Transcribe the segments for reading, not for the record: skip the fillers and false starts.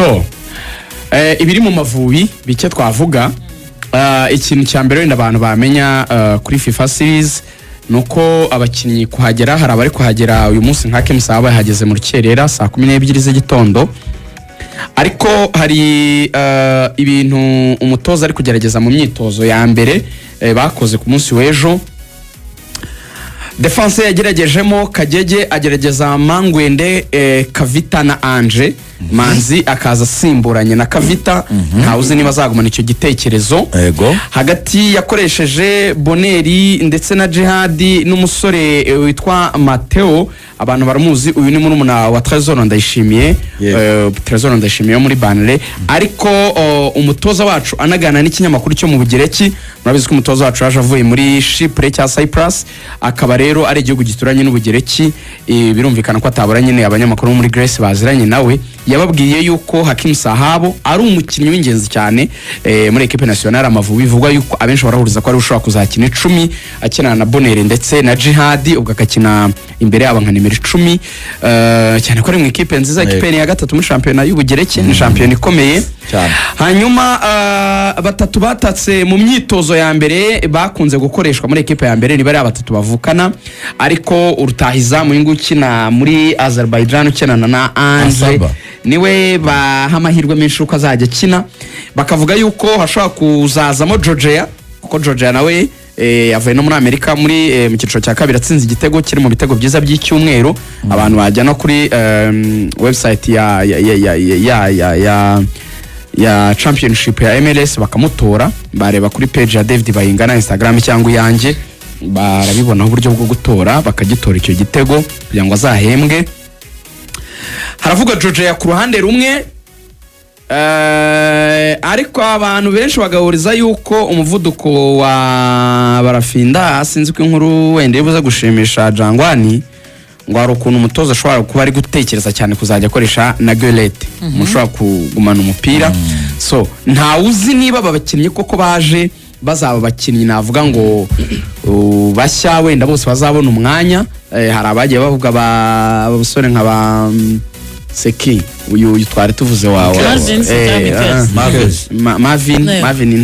so ibiri mu Mavubi bike twavuga ikintu cya mbere wenda abantu bamenya kuri FIFA series nuko abakinnyi kuhagera hari abari kuhagera uyu munsi nka Kemusaba bahageze mu rukerera saa 12 z'igitondo ariko hari ibintu umutoza ari kugerageza mu myitozo ya mbere bakoze ku munsi w'ejo. Defense yageragejemo Kagege agerageza Mangwende Kavita na Anje Manzi akaza simburanye na Kavita ntawuzi niba azagumana icyo gitekerezo. Hagati yakoresheje Boneri ndetse na Jihadi n'umusore witwa Mateo, abantu baramuzi, uyu ni murumuna wa Trezor Ndayishimiye, Trezor Ndayishimiye muri Banle, ariko umutoza wacu anagana n'ikinyamakuru cyo mu Bugereki. Murabizi ko umutoza wacu yaje avuye muri Chypre cya Cyprus, akaba rero ari igihugu gituranye n'Ubugereki. Birumvikana ko ataburanye nyine abanyamakuru muri Greece baziranye nawe. Yababwiye yuko Hakim Sahabo ari umukinnyi w'ingenzi cyane muri equipe nationale Amavubi, bivugwa yuko abenshi barahuriza ko ari ushobora kuzakina 10 akina na Bonere ndetse na Jihadi, ubwo akakina imbere yaba nka nimero 10 cyane ko ari mu equipe nziza, equipe ya gatatu muri championnat y'Ubugereki, ni champion ikomeye cyane. Hanyuma batatu batatse mu myitozo ya mbere bakunze gukoreshwa muri equipe ya mbere ni bari abatatu bavukana, ariko urutahiza mu ingu kina muri Azerbaijan ukenana na Anje niwe bahamahirwe menshi uko azajya kina. Bakavuga yuko hashobora kuzazamo Georgia, kuko Georgia nawe yavuye no muri Amerika muri mu cyiciro cya kabiri atsinze igitego kiri mu bitego byiza by'icyumweru. Abantu bajya no kuri website ya championship ya MLS bakamutora, bareba kuri page ya David Bayingana Instagram cyangwa yanjye, barabibona uburyo bwo gutora bakagitora icyo gitego kugira ngo azahembwe. Haravuga Georgia ku ruhande rumwe, ariko abantu benshi bagahuriza yuko umuvuduko wa Barafinda sinzi ko inkuru wenda ibuza gushimisha Jangwani, ngo hari ukuntu umutoza ashobora kuba ari gutekereza cyane kuzajya akoresha na Guelete mushobora kugumana umupira. So ntawuzi niba abakinnyi koko baje bazaba bakinnyi navuga ngo bashya wenda bose bazabona umwanya. Hari abagiye bavuga abasore nk'aba Seki uyu twari tuvuze wawe Marvin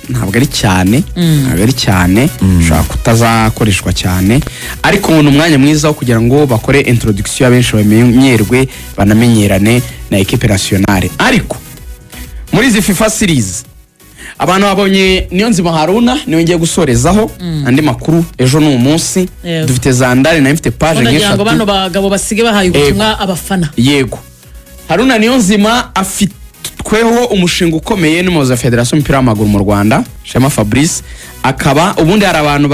ntabwo ari cyane, ntabwo ari cyane, ushobora kutazakoreshwa cyane, ariko umuntu umwanya mwiza wo kugira ngo bakore introduction abenshi bamenyerwe banamenyerane na equipe nationale. Ariko muri izi FIFA series abantu babonye Niyonzima Haruna niwe ngiye gusorezaho andi makuru. Ejo ni umunsi dufite Zandari na mfite page nk'eshatu ngo bano bagabo basige bahaye ubutumwa abafana. Yego, Haruna Niyonzima afitweho umushinga ukomeye n'umuyobozi wa Federation y'umupira w'amaguru mu Rwanda Shema Fabrice, akaba ubundi hari abantu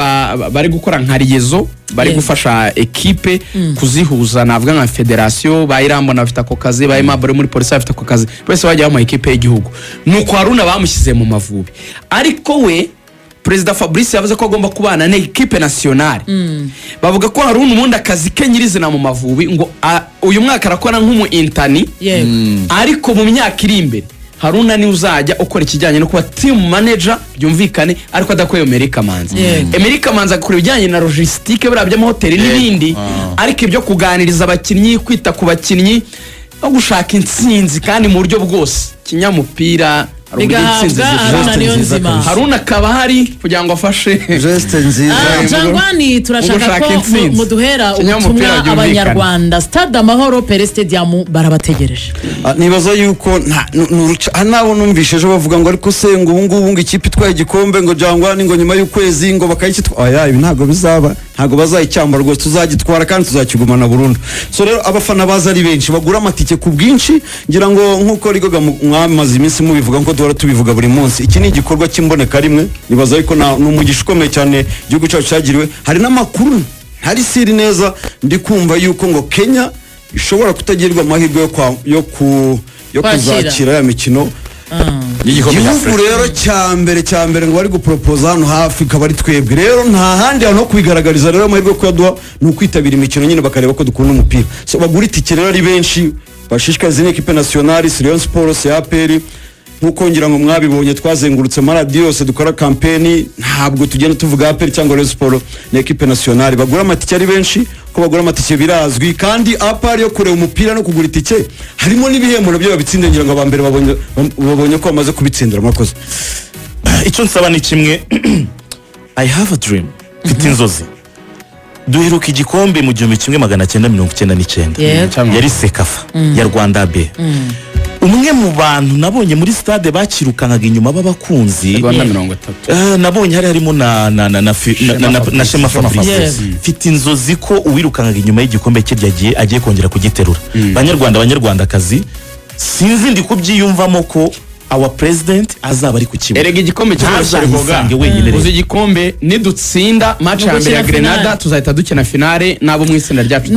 bari gukora nka liaison, bari gufasha equipe kuzihuza navuga nka Federation, bayirambo nafite ako kazi, bayimabure muri police bafite ako kazi, bose bajya mu equipe y'igihugu. Nuko Haruna bamushyize mu Mavubi, ariko we President Fabrice yavuze ko agomba kubana na equipe nationale. Bavuga ko Haruna ubundi akazi ke nyirizina mu Mavubi ngo uyu mwaka arakora nk'umu intani, ariko mu myaka iri imbere Haruna ni uzajya ukora ikijyanye no kuba team manager, byumvikane, ariko adakoye Amerika Manzi. Amerika Manzi akora ibijyanye na logistique burabye mu hoteli n'ibindi, ariko ibyo kuganiriza abakinnyi, kwita ku bakinnyi no gushaka intsinzi kandi mu buryo bwose kinyamupira. Haruna akaba hari kugira ngo afashe geste nziza. Jangwani turashaka ko muduhera ubutumwa abanyarwanda. Stade Amahoro Pere Stadium barabategereje. Nibaza yuko nabo numvishe ejo bavuga ngo ariko se ngo ubungubu ngo ikipe itwaye igikombe ngo Jangwani ngo nyuma y'ukwezi ngo bakayitwara. Aya ibi ntago bizaba, ntago bazayicyamba rwose, tuzagitwara kandi tuzakigumana burundu. So rero abafana baza ari benshi bagura amatike ku bwinshi, ngira ngo nkuko Rigoga mwamaze iminsi mubivuga ngo duhora tubivuga buri munsi, iki ni igikorwa cy'imboneka rimwe. Nibaza yuko n'umugisha ukomeye cyane igihugu cyacu cyagiriwe. Hari n'amakuru hari siri neza ndi kumva yuko ngo Kenya ishobora kutagirwa amahirwe yo kuzakira ya mikino igihugu rero cya mbere ngo bari gupropoza hano hafi ikaba ari twebwe. Rero nta handi hantu ho kwigaragariza rero amahirwe ko yaduha ni ukwitabira imikino nyine bakareba ko dukunda umupira. So bagura itike rero ari benshi, bashishikariza equipe nationale, Rayon Sports, APR, nkuko ngira ngo mwabibonye twazengurutse maradiyo yose dukora campaign ntabwo tugenda tuvuga APR cyangwa Rayon Sport na equipe nationale bagura amatike ari benshi ko bagura amatike birazwi kandi APR yo kureba umupira no kugura itike harimo n'ibihembo nabyo babitsinde ngira ngo abambere babonye ko bamaze kubitsindira mwakoze. Icyo nsaba ni kimwe I have a dream mfite inzozi duheruka igikombe mu 1999 yari Sekafa ya Rwanda B. Umwe mu bantu nabonye muri stade bakirukankaga inyuma b'abakunzi nabonye harimo na Shema Fabrice mfite inzozi ko uwirukankaga inyuma y'igikombe cye agiye kongera kugiterura. Banyarwandakazi sinzi ndi kubyiyumvamo ko our president azaba ari ku kibuga. Erega igikombe cy'Azahisange wenyine. Uzi igikombe nidutsinda match ya mbere ya Grenada tuzahita dukina finale nabo mu itsinda ryacu.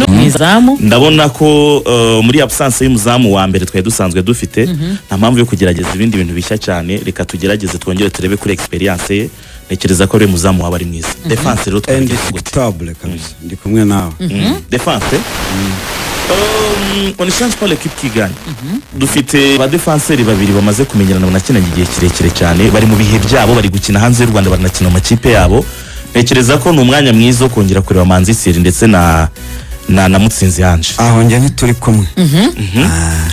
Ndabona ko muri absence y'umuzamu wa mbere twaye dusanzwe dufite nta mpamvu yo kugerageza ibindi bintu bishya cyane, reka tugerageze twongere turebe kuri experience ye. Nekereza ko ari muzamu waba ari mwiza. Defense rero indiscutable kabisa. Ndi kumwe nawe. Defense on change pas l'équipe qui gagne. Dufite ba defenseurs babiri bamaze kumenyerana banakinanye igihe kirekire cyane, bari mu bihe byabo, bari gukina hanze y'u Rwanda, baranakina mu makipe yabo. Nekereza ko ni umwanya mwiza wo kongera kureba Manzi Thierry ndetse na Mutsinzi Ange. Aho njye ntituri kumwe.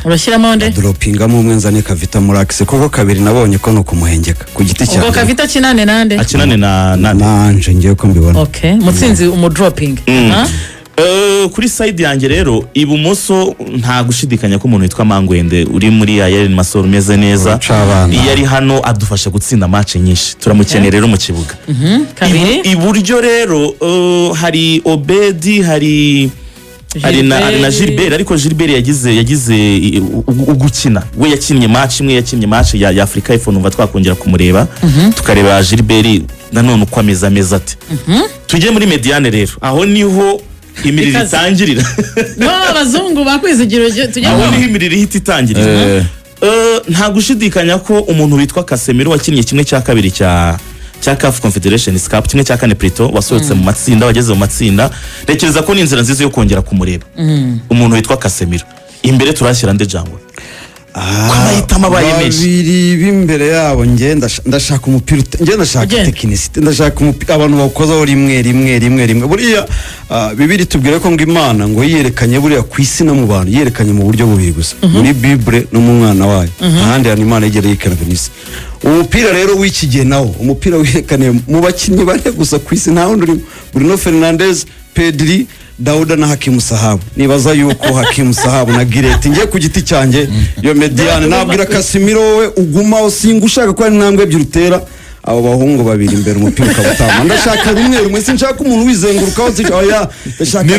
Urashyiramo nde? Dropingamo umwe nzane Kavita Murax kuko kabiri nabonye ko no kumuhengeka ku giti cyane. Ubwo Kavita kinane nande? Akinane na Ange ngiye ko mbibona. Okay, Mutsinzi umudroping. Kuri side yanjye rero ibumoso nta gushidikanya ko umuntu witwa Mangwende uri muri Ayelen Masoro meze neza yari hano adufasha gutsinda match nyinshi, turamukeneye rero mu kibuga. Kabiri iburyo rero hari Obedi hari na Gilbert, ariko Gilbert yagize ugukina, we yakinnye match ya Africa Iphone, numva twakongera kumureba tukareba Gilbert nanone uko ameza ati tujye muri mediane rero aho niho imirire itangirira. No abazungu bakwizigiro tujye aho niho imirire ihita itangirira. Nta gushidikanya ko umuntu witwa Casemiro wakinnye kimwe cya kabiri cya CAF Confederation Cup, kimwe cya kane Prito wasohotse mu matsinda, wageze mu matsinda, rekereza ko ni inzira nziza yo kongera kumureba. Umuntu witwa Casemiro imbere turashyira nde Jangwa kwamahitamo abaye menshi babiri b'imbere yabo ndashaka umupira ndashaka tekinisite, ndashaka umupira abantu bakozaho rimwe buriya bibiri tubwire ko ngo Imana ngo yerekanye buriya ku isi no mu bantu yerekanye mu buryo bubiri gusa muri Bible no mu mwana wayo, ahandi ya Imana yigera yikanabinise. Umupira rero w'ikigihe nawo umupira werekane mu bakinnyi bane gusa ku isi, nta wundi urimo. Bruno Fernandes, Pedri, Dauda na Hakim Sahabu. Nibaza yuko Hakim Sahabu na Girete ngiye ku giti cyanjye yo mediane nabwira Casemiro we uguma usinga ushaka ko ari ntambwe ebyiri utera abo bahungu babiri imbere umupira ukabutama. Ndashaka rumwe sinshaka umuntu wizengurukaho oya, ndashaka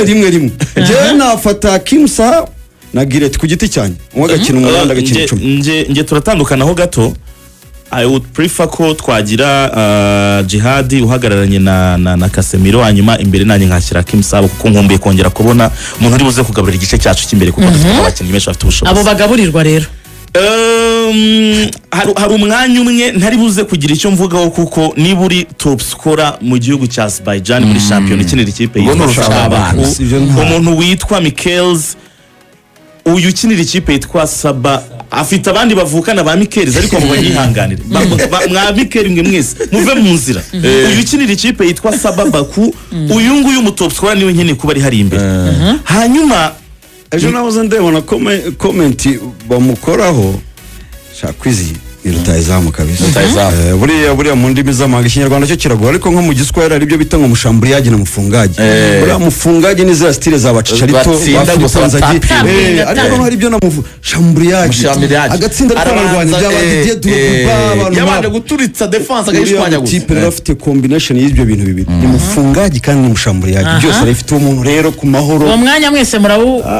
rimwe je nafata Hakim Sahabu na Girete ku giti cyanjye umugakina umuranda agakina 10. Nge turatandukanaho gato. I would prefer ko twagira Jihadi uhagararanye na Casemiro, hanyuma imbere nanjye nkashyira Hakim Sahabu kuko nkumbuye kongera kubona umuntu uri buze kugaburira igice cyacu cy'imbere kuko dufite abakinnyi benshi bafite ubushobozi. Abo bagaburirwa rero hari umwanya umwe ntari buze kugira icyo mvugaho kuko niba uri top scorer mu gihugu cya Azerbaijan muri champion ikinira ikipe yitwa umuntu witwa Michels, uyu ukinira ikipe yitwa Saba, afite abandi bavukana ba Michels ariko abo banyihanganire mwa Michels mwe mwese muve mu nzira. Uyu ukinira ikipe yitwa Saba Baku, uyu nguyu mu top scorer niwe nkeneye kuba ari hari imbere. Hanyuma ejo nahoze ndebona comment bamukoraho shakwizi irutayizamu kabisa. Buriya mu ndimi z'amahanga ikinyarwanda cyo kiragora, ariko nko mu Giswahili ari byo bita ngo mushambriyaji na mufungaji. Buriya mufungaji ni za style za Bachicharito bafunzaji, ariko hari byo na mushambriyaji agatsinda tw'abarwanyi by'abadidiye Drogba yabanje guturitsa defense agayishwanya gusa. Type rero afite combination y'ibyo bintu bibiri, ni mufungaji kandi ni mushambriyaji, byose arifite umuntu rero ku mahoro. Uwo mwanya mwese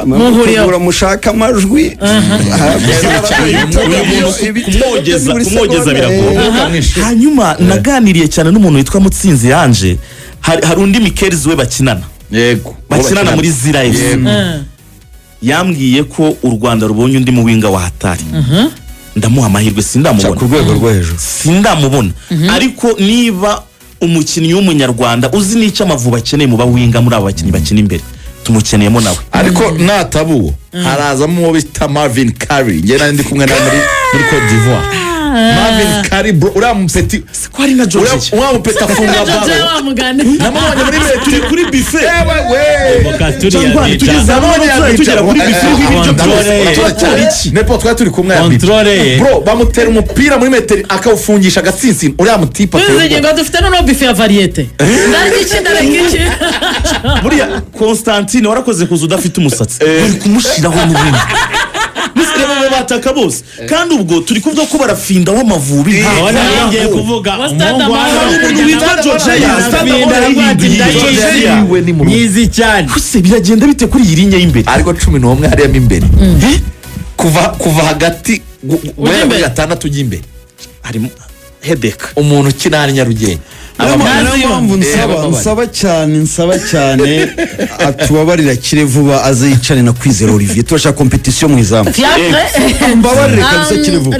muhuriye mushaka amajwi kumwogeza biragoye. Hanyuma naganiriye cyane n'umuntu witwa Mutsinzi Ange, hari undi Michels we bakinana muri Zira FC. Yambwiye ko u Rwanda rubonye undi mu winga wa hatari. Ndamuha amahirwe sindamubona ku rwego rwo hejuru, sindamubona. Ariko niba umukinnyi w'umunyarwanda uzi n'icyo Amavubi akeneye mu bawinga muri abo bakinnyi bakina imbere, tumukeneyemo nawe ariko natabuwo harazamo uwo bita Marvin Curry njye nari ndi kumwe nawe muri Cote d'Ivoire. Marvin Curry bro uriya mupeti ko ari na George uriya mupeti afunga baro namubonye muri metero kuri buffet tugera kuri buffet nepo twari turi kumwe bro bamutera umupira muri metero akawufungisha agatsinsino uriya mutipa ngo dufite no buffet ya variete ndariki buriya Constantine warakoze kuza udafite umusatsi bari kumushiraho n'ibindi nisireba bataka bose kandi ubwo turi kuvuga ko barafinda w'Amavubi ngiye kuvuga umuntu witwa George myizi cyane kuse biragenda bite kuri iyi linya y'imbere ariko 11 hariyamo imbere kuva hagati wewe gatandatu y'imbere harimo Hedeka umuntu kinani Nyarugenge mpamvu nsaba cyane atubabarira kire vuba aze yicane na Kwizera Olivier turashaka competition mu izamu mbabarire kabisa kire vuba